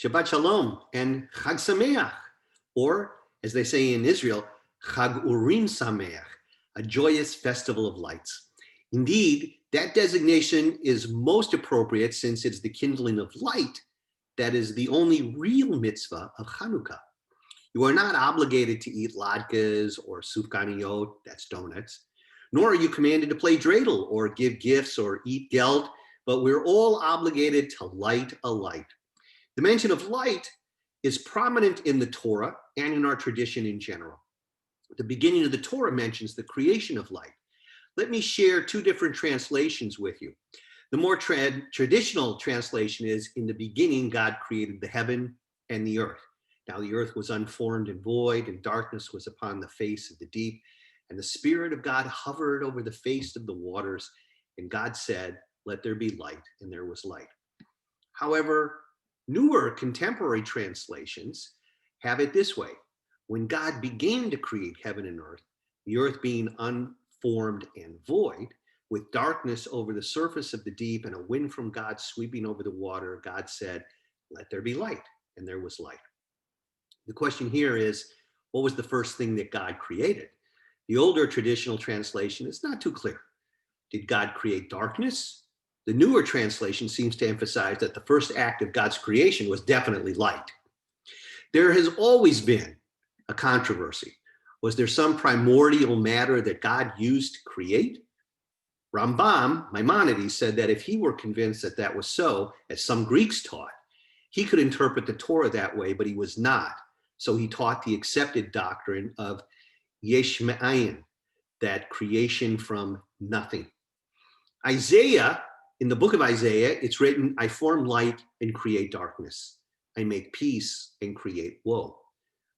Shabbat Shalom and Chag Sameach, or as they say in Israel, Chag Urim Sameach, a joyous festival of lights. Indeed, that designation is most appropriate since it's the kindling of light that is the only real mitzvah of Chanukah. You are not obligated to eat latkes or sufganiyot, that's donuts, nor are you commanded to play dreidel or give gifts or eat gelt, but we're all obligated to light a light. The mention of light is prominent in the Torah and in our tradition in general. The beginning of the Torah mentions the creation of light. Let me share two different translations with you. The more traditional translation is, in the beginning, God created the heaven and the earth. Now the earth was unformed and void, and darkness was upon the face of the deep. And the Spirit of God hovered over the face of the waters. And God said, "Let there be light," and there was light. However, newer contemporary translations have it this way. When God began to create heaven and earth, the earth being unformed and void, with darkness over the surface of the deep and a wind from God sweeping over the water, God said, "Let there be light," and there was light. The question here is, what was the first thing that God created? The older traditional translation is not too clear. Did God create darkness? The newer translation seems to emphasize that the first act of God's creation was definitely light. There has always been a controversy. Was there some primordial matter that God used to create? Rambam, Maimonides, said that if he were convinced that that was so, as some Greeks taught, he could interpret the Torah that way, but he was not. So he taught the accepted doctrine of yesh me'ayin, that creation from nothing. Isaiah, in the book of Isaiah, it's written, "I form light and create darkness. I make peace and create woe."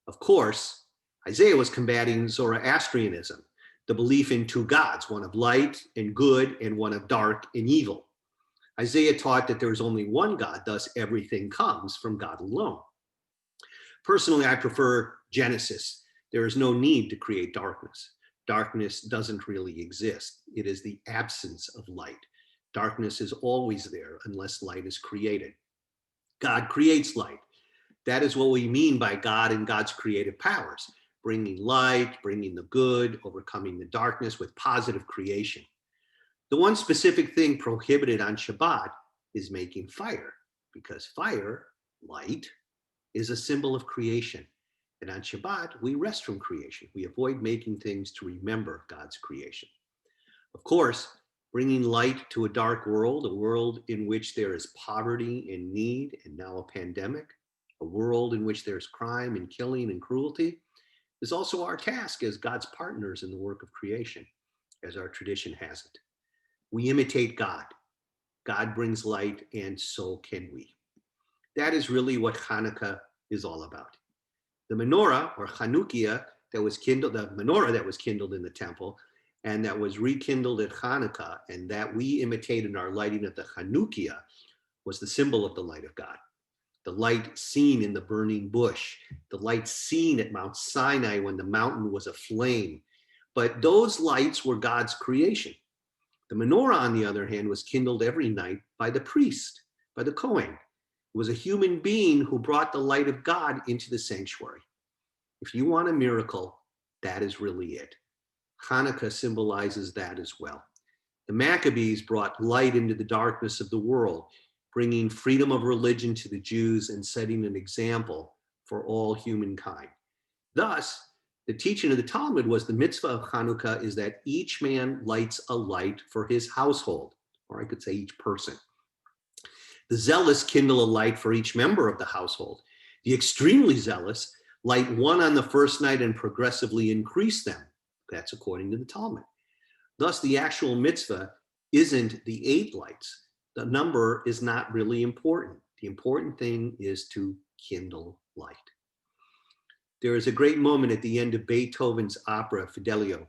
Of course, Isaiah was combating Zoroastrianism, the belief in two gods, one of light and good and one of dark and evil. Isaiah taught that there is only one God, thus everything comes from God alone. Personally, I prefer Genesis. There is no need to create darkness. Darkness doesn't really exist. It is the absence of light. Darkness is always there unless light is created. God creates light. That is what we mean by God and God's creative powers, bringing light, bringing the good, overcoming the darkness with positive creation. The one specific thing prohibited on Shabbat is making fire, because fire, light, is a symbol of creation. And on Shabbat, we rest from creation. We avoid making things to remember God's creation. Of course, bringing light to a dark world, a world in which there is poverty and need, and now a pandemic, a world in which there's crime and killing and cruelty, is also our task as God's partners in the work of creation, as our tradition has it. We imitate God. God brings light, and so can we. That is really what Chanukah is all about. The menorah, or Chanukiah, that was kindled, the menorah that was kindled in the temple, and that was rekindled at Chanukah, and that we imitate in our lighting of the Chanukiah, was the symbol of the light of God. The light seen in the burning bush, the light seen at Mount Sinai when the mountain was aflame. But those lights were God's creation. The menorah, on the other hand, was kindled every night by the priest, by the Kohen. It was a human being who brought the light of God into the sanctuary. If you want a miracle, that is really it. Chanukah symbolizes that as well. The Maccabees brought light into the darkness of the world, bringing freedom of religion to the Jews and setting an example for all humankind. Thus, the teaching of the Talmud was the mitzvah of Chanukah is that each man lights a light for his household, or I could say each person. The zealous kindle a light for each member of the household. The extremely zealous light one on the first night and progressively increase them. That's according to the Talmud. Thus, the actual mitzvah isn't the 8 lights. The number is not really important. The important thing is to kindle light. There is a great moment at the end of Beethoven's opera, Fidelio,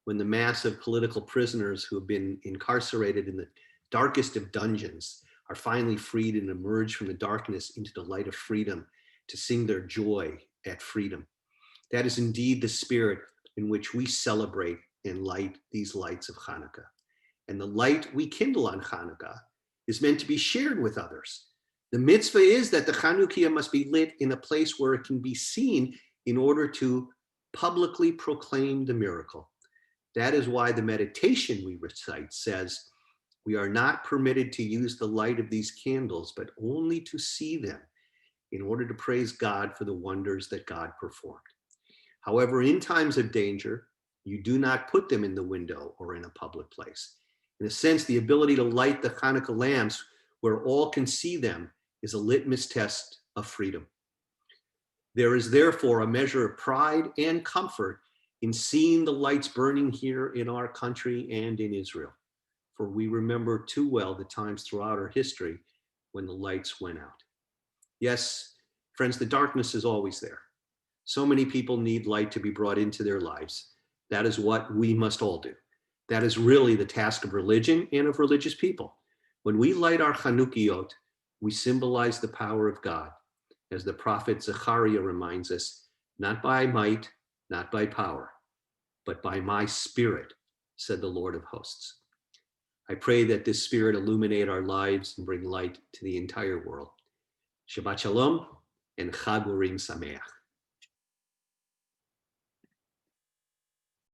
when the mass of political prisoners who have been incarcerated in the darkest of dungeons are finally freed and emerge from the darkness into the light of freedom to sing their joy at freedom. That is indeed the spirit in which we celebrate and light these lights of Chanukah. And the light we kindle on Chanukah is meant to be shared with others. The mitzvah is that the Chanukah must be lit in a place where it can be seen in order to publicly proclaim the miracle. That is why the meditation we recite says, we are not permitted to use the light of these candles, but only to see them in order to praise God for the wonders that God performed. However, in times of danger, you do not put them in the window or in a public place. In a sense, the ability to light the Hanukkah lamps where all can see them is a litmus test of freedom. There is therefore a measure of pride and comfort in seeing the lights burning here in our country and in Israel, for we remember too well the times throughout our history when the lights went out. Yes, friends, the darkness is always there. So many people need light to be brought into their lives. That is what we must all do. That is really the task of religion and of religious people. When we light our Chanukiot, we symbolize the power of God. As the prophet Zechariah reminds us, not by might, not by power, but by my spirit, said the Lord of hosts. I pray that this spirit illuminate our lives and bring light to the entire world. Shabbat Shalom and Chag Urim Sameach.